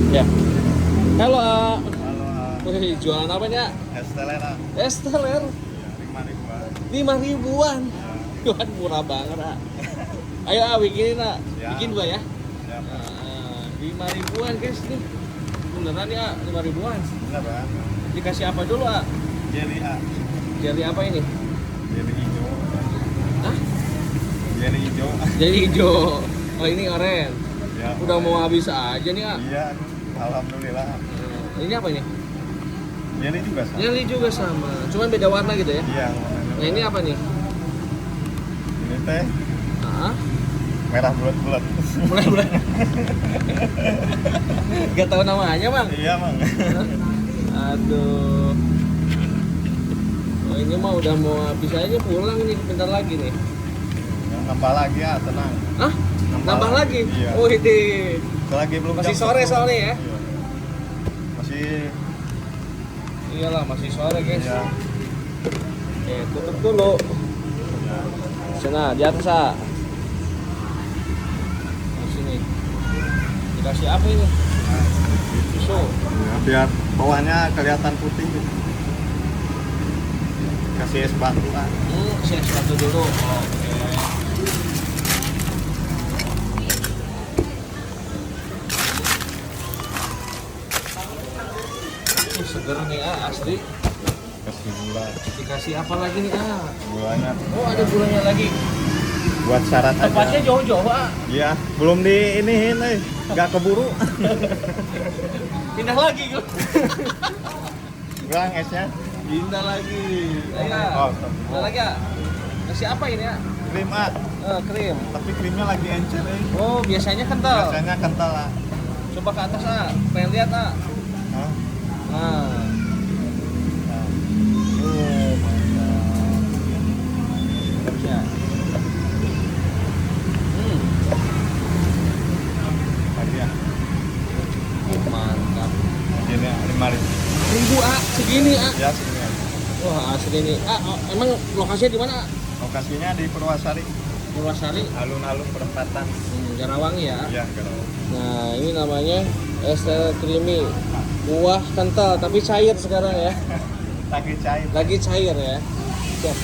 Ya. Halo, Halo, wih, jualan apa nih, Esteler, Esteler, 5.000-an. 5.000-an. Jualan murah banget, Ayo, bikinin, Siap. Bikin gua ya. Siap. 5.000-an, guys, nih. Beneran ya, 5.000-an. Benar, Bang. Dikasih apa dulu, Jelly A. Jelly apa ini? Jelly hijau. Hah? Jelly hijau. Jelly hijau. Oh, ini oren. Ya, Udah mau habis aja nih, Iya, alhamdulillah. Ini apa ini? Jelly juga sama. Jelly juga sama, cuman beda warna gitu ya. Iya. Nah, ini apa nih? Ini teh Ah, merah bulat-bulat. mulai. Gak tahu namanya, Bang. Iya, Bang. Aduh. Oh, ini mah udah mau habis aja, pulang nih bentar lagi nih. Nambah lagi ya, tenang. Hah? Nambah lagi? Iya. Oh, ini Lagi belum masih jam sore 10. soalnya ya. Iya. Masih Iyalah, masih sore, guys. ya. Oke, tutup dulu. Sana, di atas, Di sini. Dikasih apa ini? Tisu. Ya, biar bawahnya kelihatan putih gitu. Kasih es batu, Kak. Saya satu dulu. Oke. Seger nih, asli. Kasih gula. Dikasih apa lagi nih, Gulanya Oh, ada gulanya lagi. buat syarat Tempatnya aja. jauh-jauh, Iya, belum di iniin, nggak keburu. Pindah lagi, Gus. Kurang esnya. Pindah lagi. Ayo. Oh, Pindah lagi, Kasih apa ini, krim A, Krim. tapi krimnya lagi encer, Oh, biasanya kental. Biasanya kental lah. Coba ke atas, pengen lihat, Hah? Nah. Nah. Oh, mantap. Ya. Lagi ya. Mantap. Ini 5.000. Ribu, segini, Ya, segini aja. Wah, segini. Emang lokasinya di mana, Lokasinya di Purwasari, Purwasari, alun-alun perempatan. Jarawangi ya. Iya, kalau Nah, ini namanya Esteler Creamy. Buah kental tapi cair sekarang ya. lagi cair. Lagi cair ya. Siap.